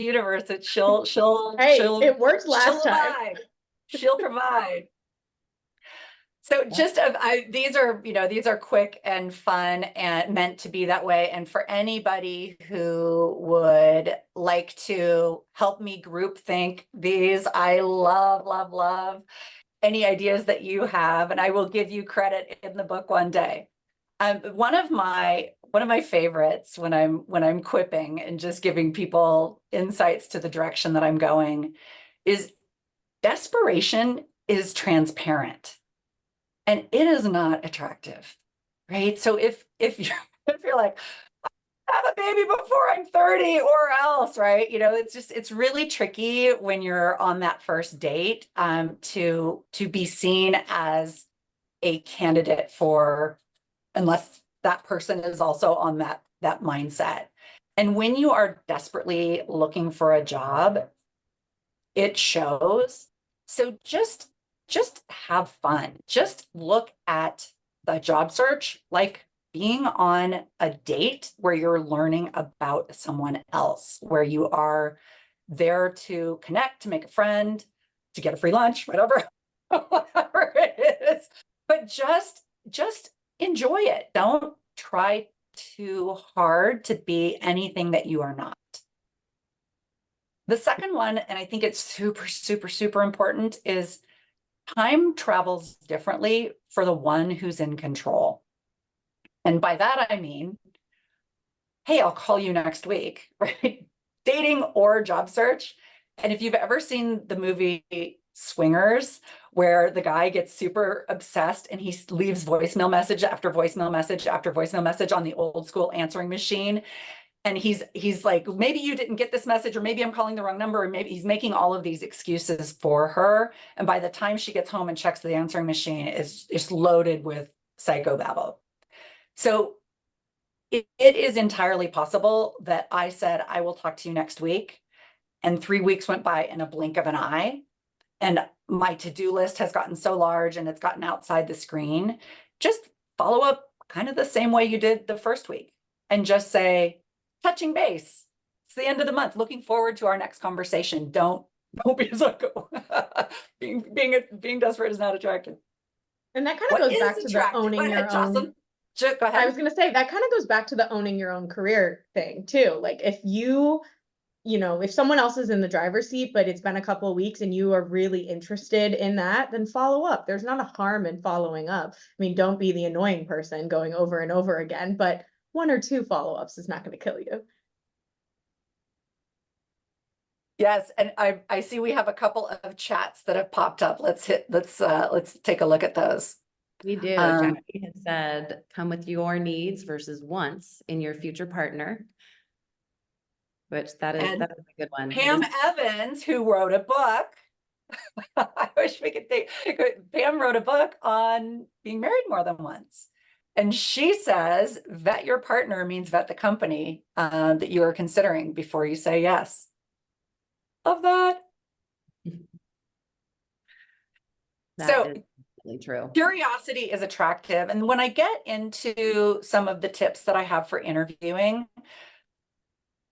universe that she'll Hey, it worked she'll last time. provide. She'll provide. So just these are, these are quick and fun and meant to be that way. And for anybody who would like to help me group think these, I love, love, love any ideas that you have, and I will give you credit in the book one day. One of my favorites when I'm quipping and just giving people insights to the direction that I'm going is desperation is transparent. And it is not attractive, right? So if you're if you're like, have a baby before I'm 30 or else, right? It's really tricky when you're on that first date to be seen as a candidate for, unless that person is also on that mindset. And when you are desperately looking for a job, it shows. So just have fun. Just look at the job search like being on a date where you're learning about someone else, where you are there to connect, to make a friend, to get a free lunch, whatever, whatever it is. But just enjoy it. Don't try too hard to be anything that you are not. The second one, and I think it's super, super, super important, is time travels differently for the one who's in control. And by that, I mean, hey, I'll call you next week, right? Dating or job search. And if you've ever seen the movie Swingers, where the guy gets super obsessed and he leaves voicemail message after voicemail message after voicemail message on the old school answering machine, and he's like, maybe you didn't get this message, or maybe I'm calling the wrong number, or maybe he's making all of these excuses for her. And by the time she gets home and checks the answering machine, it's loaded with psychobabble. So it is entirely possible that I said, I will talk to you next week. And 3 weeks went by in a blink of an eye. And my to-do list has gotten so large and it's gotten outside the screen. Just follow up kind of the same way you did the first week and just say, touching base. It's the end of the month. Looking forward to our next conversation. Don't be a psycho. being desperate is not attractive. And that kind of goes back to the owning your own. Go ahead. I was going to say that kind of goes back to the owning your own career thing too. Like if if someone else is in the driver's seat, but it's been a couple of weeks and you are really interested in that, then follow up. There's not a harm in following up. I mean, don't be the annoying person going over and over again, but 1 or 2 follow-ups is not going to kill you. Yes, and I see we have a couple of chats that have popped up. Let's take a look at those. We do. Jackie has said, come with your needs versus wants in your future partner. Which that is a good one. Pam Evans, who wrote a book. I wish we could think. Pam wrote a book on being married more than once. And she says, vet your partner means vet the company that you are considering before you say yes. Love that. So is really true. Curiosity is attractive. And when I get into some of the tips that I have for interviewing,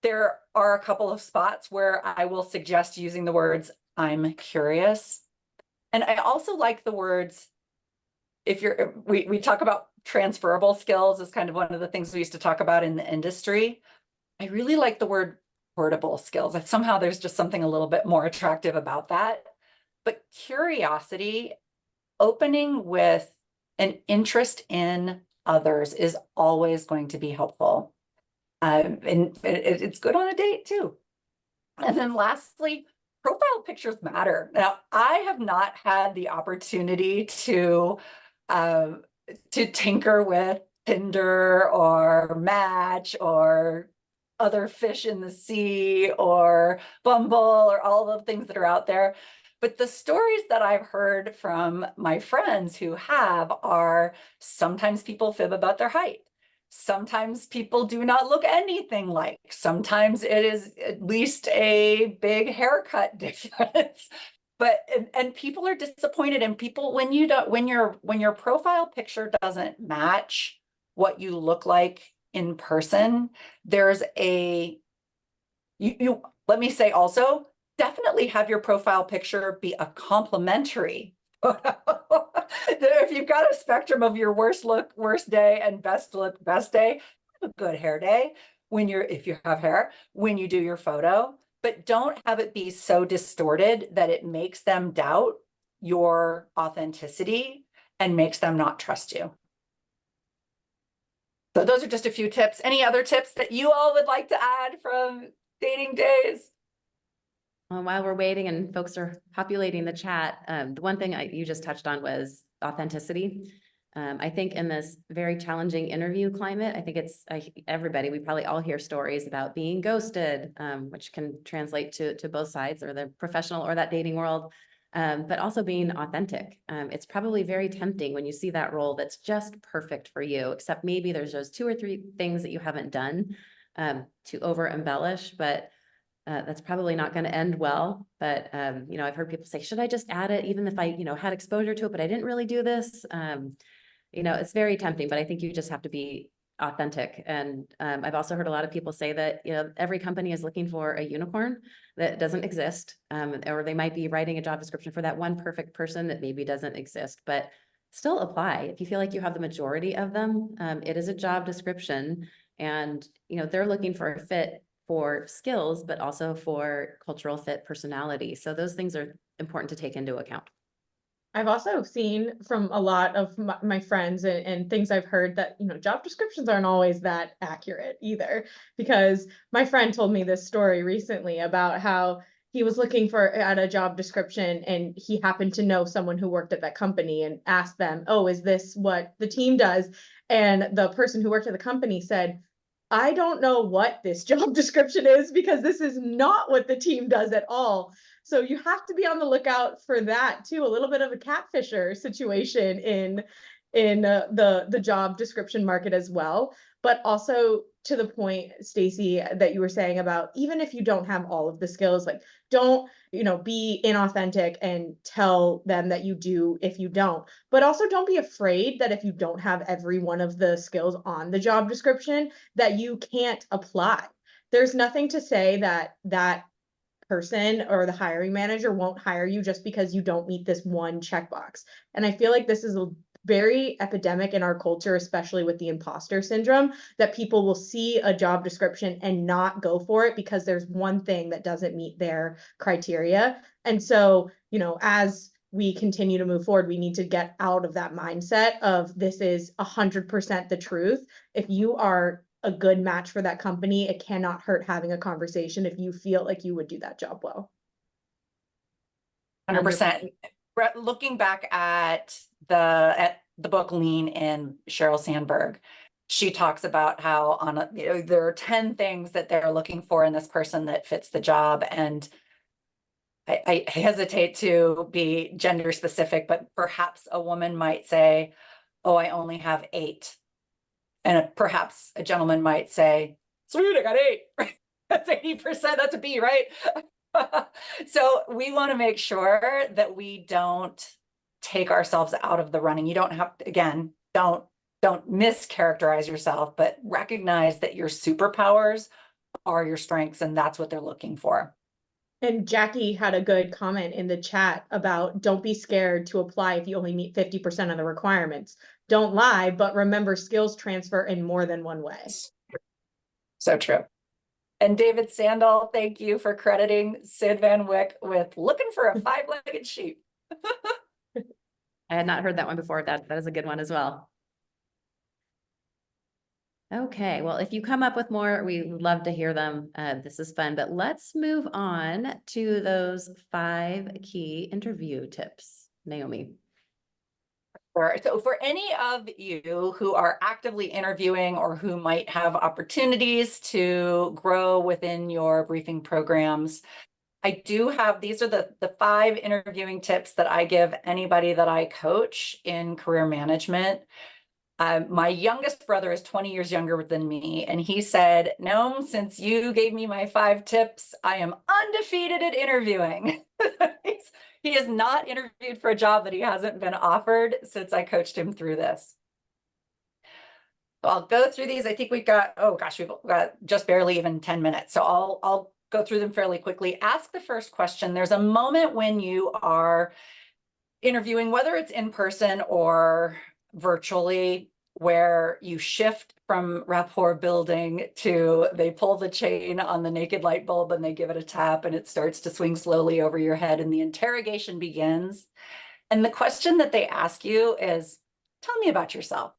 there are a couple of spots where I will suggest using the words, I'm curious. And I also like the words, we talk about transferable skills as kind of one of the things we used to talk about in the industry. I really like the word portable skills. Somehow there's just something a little bit more attractive about that. But curiosity, opening with an interest in others is always going to be helpful. And it's good on a date too. And then lastly, profile pictures matter. Now, I have not had the opportunity to tinker with Tinder or Match or other fish in the sea or Bumble or all the things that are out there. But the stories that I've heard from my friends who have are sometimes people fib about their height. Sometimes people do not look anything like. Sometimes it is at least a big haircut difference. But and people are disappointed, and people when your profile picture doesn't match what you look like in person, there's you let me say also, definitely have your profile picture be a complimentary photo. If you've got a spectrum of your worst look, worst day, and best look, best day, have a good hair day when if you have hair, when you do your photo, but don't have it be so distorted that it makes them doubt your authenticity and makes them not trust you. So those are just a few tips. Any other tips that you all would like to add from dating days? While we're waiting and folks are populating the chat, the one thing you just touched on was authenticity. I think in this very challenging interview climate, I think everybody, we probably all hear stories about being ghosted, which can translate to both sides, or the professional or that dating world, but also being authentic. It's probably very tempting when you see that role that's just perfect for you, except maybe there's those 2 or 3 things that you haven't done to over embellish, but that's probably not going to end well. But, you know, I've heard people say, should I just add it even if I, you know, had exposure to it, but I didn't really do this? You know, it's very tempting, but I think you just have to be authentic. And I've also heard a lot of people say that, you know, every company is looking for a unicorn that doesn't exist, or they might be writing a job description for that one perfect person that maybe doesn't exist, but still apply. If you feel like you have the majority of them, it is a job description, and, you know, they're looking for a fit for skills, but also for cultural fit, personality. So those things are important to take into account. I've also seen from a lot of my friends and things I've heard that, you know, job descriptions aren't always that accurate either, because my friend told me this story recently about how he was looking at a job description and he happened to know someone who worked at that company and asked them, oh, is this what the team does? And the person who worked at the company said, I don't know what this job description is because this is not what the team does at all. So you have to be on the lookout for that too, a little bit of a catfisher situation in the job description market as well. But also to the point, Stacey, that you were saying about even if you don't have all of the skills, like don't, you know, be inauthentic and tell them that you do if you don't. But also don't be afraid that if you don't have every one of the skills on the job description, that you can't apply. There's nothing to say that that person or the hiring manager won't hire you just because you don't meet this one checkbox. And I feel like this is a very epidemic in our culture, especially with the imposter syndrome, that people will see a job description and not go for it because there's one thing that doesn't meet their criteria. And so, you know, as we continue to move forward, we need to get out of that mindset of this is 100% the truth. If you are a good match for that company, it cannot hurt having a conversation if you feel like you would do that job well. 100%. Looking back at the book Lean in Sheryl Sandberg, she talks about how you know, there are 10 things that they're looking for in this person that fits the job. And I hesitate to be gender specific, but perhaps a woman might say, oh, I only have 8. And perhaps a gentleman might say, sweet, I got 8. That's 80%. That's a B, right? So we want to make sure that we don't take ourselves out of the running. You don't have to, again, don't mischaracterize yourself, but recognize that your superpowers are your strengths, and that's what they're looking for. And Jackie had a good comment in the chat about don't be scared to apply if you only meet 50% of the requirements. Don't lie, but remember skills transfer in more than one way. So true. And David Sandal, thank you for crediting Sid Van Wyck with looking for a 5-legged sheep. I had not heard that one before. That is a good one as well. Okay, well, if you come up with more, we would love to hear them. This is fun, but let's move on to those 5 key interview tips. Naomi. Sure. So for any of you who are actively interviewing or who might have opportunities to grow within your briefing programs, I do have, these are the 5 interviewing tips that I give anybody that I coach in career management. My youngest brother is 20 years younger than me, and he said, Noam, since you gave me my 5 tips, I am undefeated at interviewing. He has not interviewed for a job that he hasn't been offered since I coached him through this. So I'll go through these. I think we've got, oh gosh, we've got just barely even 10 minutes. So I'll go through them fairly quickly. Ask the first question. There's a moment when you are interviewing, whether it's in person or virtually, where you shift from rapport building to they pull the chain on the naked light bulb and they give it a tap and it starts to swing slowly over your head and the interrogation begins. And the question that they ask you is, tell me about yourself.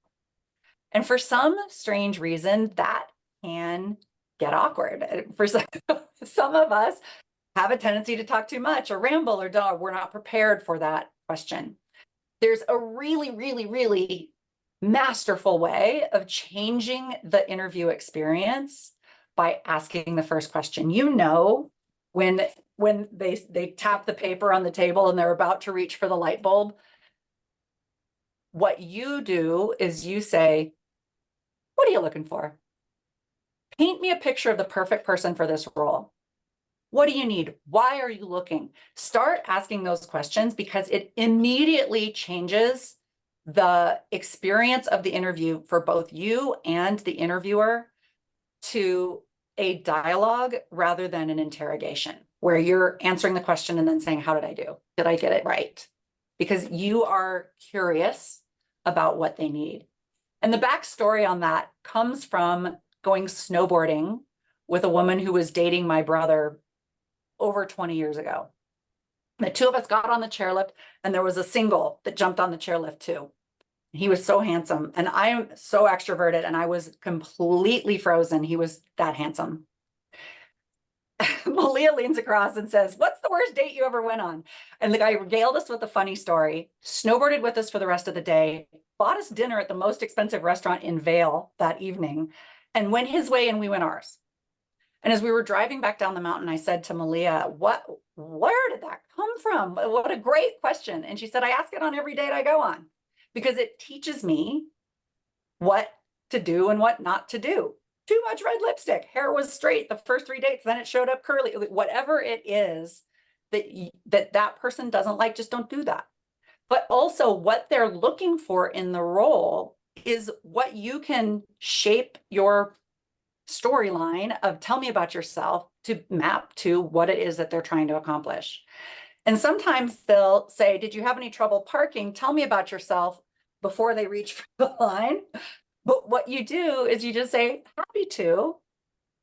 And for some strange reason, that can get awkward. For some of us have a tendency to talk too much or ramble or we're not prepared for that question. There's a really, really, really masterful way of changing the interview experience by asking the first question. You know, when they tap the paper on the table and they're about to reach for the light bulb, what you do is you say, what are you looking for? Paint me a picture of the perfect person for this role. What do you need? Why are you looking? Start asking those questions because it immediately changes the experience of the interview for both you and the interviewer to a dialogue rather than an interrogation where you're answering the question and then saying, how did I do? Did I get it right? Because you are curious about what they need. And the backstory on that comes from going snowboarding with a woman who was dating my brother over 20 years ago. The two of us got on the chairlift and there was a single that jumped on the chairlift too. He was so handsome and I am so extroverted and I was completely frozen. He was that handsome. Malia leans across and says, what's the worst date you ever went on? And the guy regaled us with a funny story, snowboarded with us for the rest of the day, bought us dinner at the most expensive restaurant in Vail that evening, and went his way and we went ours. And as we were driving back down the mountain, I said to Malia, where did that come from? What a great question. And she said, I ask it on every date I go on because it teaches me what to do and what not to do. Too much red lipstick, hair was straight the first 3 dates, then it showed up curly. Whatever it is that person doesn't like, just don't do that. But also what they're looking for in the role is what you can shape your storyline of tell me about yourself to map to what it is that they're trying to accomplish. And sometimes they'll say, did you have any trouble parking? Tell me about yourself before they reach for the line. But what you do is you just say, happy to.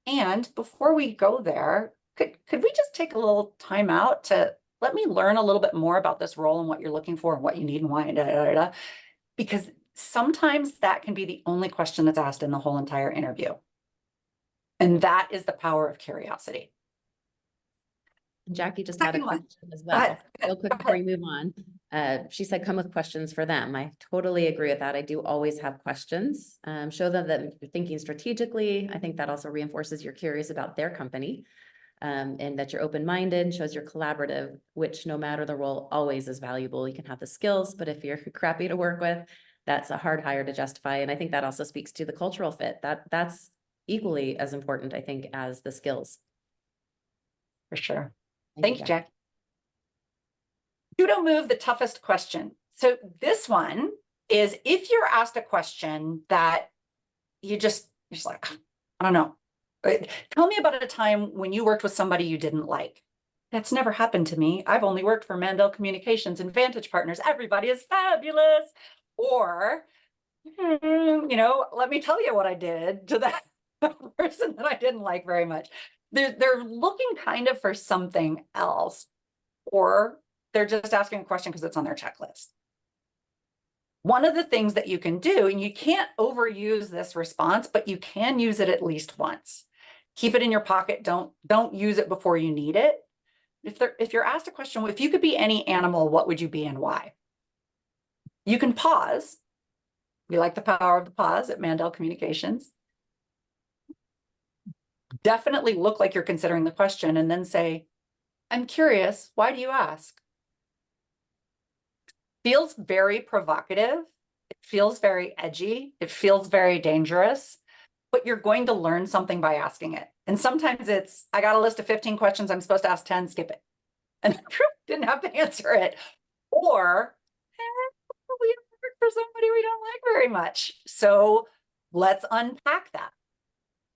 And before we go there, could we just take a little time out to let me learn a little bit more about this role and what you're looking for and what you need and why, because sometimes that can be the only question that's asked in the whole entire interview. And that is the power of curiosity. Jackie just had a Second one. question as well. Real quick before we move on. She said, come with questions for them. I totally agree with that. I do always have questions. Show them that you're thinking strategically. I think that also reinforces you're curious about their company and that you're open-minded, shows you're collaborative, which no matter the role always is valuable. You can have the skills, but if you're crappy to work with, that's a hard hire to justify. And I think that also speaks to the cultural fit. That's equally as important, I think, as the skills. For sure. Thank Thank you, Jack. Judo move, the toughest question. So this one is if you're asked a question that you're just like, I don't know. Tell me about a time when you worked with somebody you didn't like. That's never happened to me. I've only worked for Mandel Communications and Vantage Partners. Everybody is fabulous. Or, you know, let me tell you what I did to that person that I didn't like very much. They're looking kind of for something else, or they're just asking a question because it's on their checklist. One of the things that you can do, and you can't overuse this response, but you can use it at least once. Keep it in your pocket. Don't use it before you need it. If you're asked a question, if you could be any animal, what would you be and why? You can pause. We like the power of the pause at Mandel Communications. Definitely look like you're considering the question and then say, I'm curious, why do you ask? Feels very provocative. It feels very edgy. It feels very dangerous, but you're going to learn something by asking it. And sometimes it's, I got a list of 15 questions. I'm supposed to ask 10, skip it. And didn't have to answer it. Or we work for somebody we don't like very much. So let's unpack that.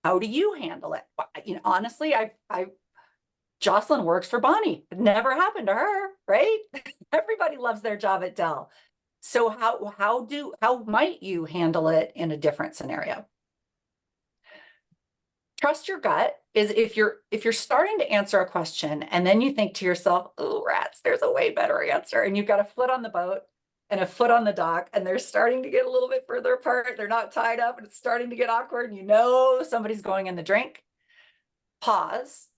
How do you handle it? You know, honestly, Jocelyn works for Bonnie. It never happened to her, right? Everybody loves their job at Dell. So how might you handle it in a different scenario? Trust your gut is if you're starting to answer a question and then you think to yourself, oh, rats, there's a way better answer. And you've got a foot on the boat and a foot on the dock, and they're starting to get a little bit further apart. They're not tied up and it's starting to get awkward. And you know somebody's going in the drink. Pause.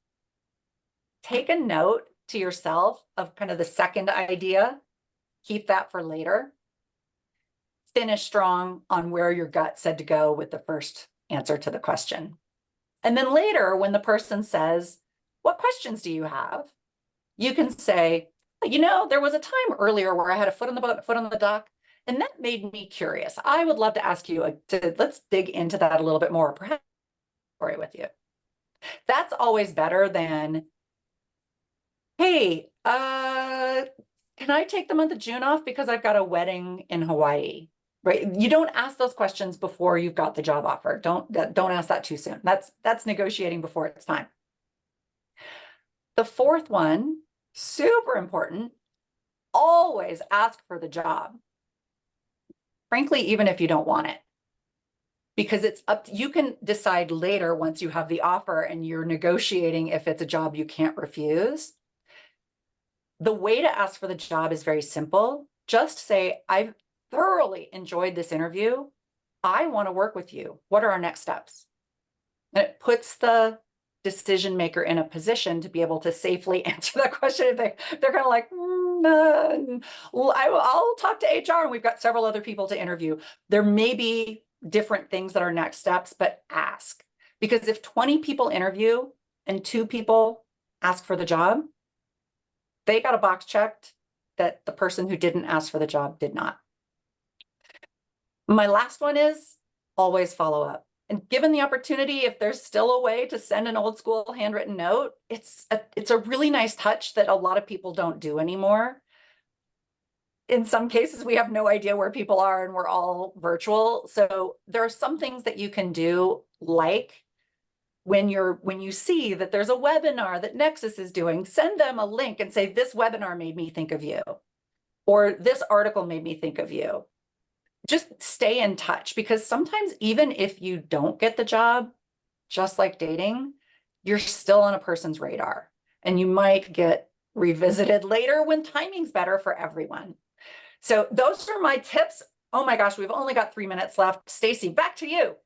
Take a note to yourself of kind of the second idea. Keep that for later. Finish strong on where your gut said to go with the first answer to the question. And then later, when the person says, what questions do you have? You can say, you know, there was a time earlier where I had a foot on the boat, a foot on the dock, and that made me curious. I would love to ask you, let's dig into that a little bit more, perhaps story with you. That's always better than, hey, can I take the month of June off because I've got a wedding in Hawaii? Right? You don't ask those questions before you've got the job offer. Don't ask that too soon. That's negotiating before it's time. The fourth one, super important, always ask for the job. Frankly, even if you don't want it. Because it's up to, you can decide later once you have the offer and you're negotiating if it's a job you can't refuse. The way to ask for the job is very simple. Just say, I've thoroughly enjoyed this interview. I want to work with you. What are our next steps? And it puts the decision maker in a position to be able to safely answer that question. If they're kind of like, well, I'll talk to HR, and we've got several other people to interview. There may be different things that are next steps, but ask. Because if 20 people interview and 2 people ask for the job, they got a box checked that the person who didn't ask for the job did not. My last one is always follow up. And given the opportunity, if there's still a way to send an old school handwritten note, it's a really nice touch that a lot of people don't do anymore. In some cases, we have no idea where people are and we're all virtual. So there are some things that you can do, like when you see that there's a webinar that Nexus is doing, send them a link and say, this webinar made me think of you, or this article made me think of you. Just stay in touch, because sometimes even if you don't get the job, just like dating, you're still on a person's radar and you might get revisited later when timing's better for everyone. So those are my tips. Oh my gosh, we've only got 3 minutes left. Stacy, back to you.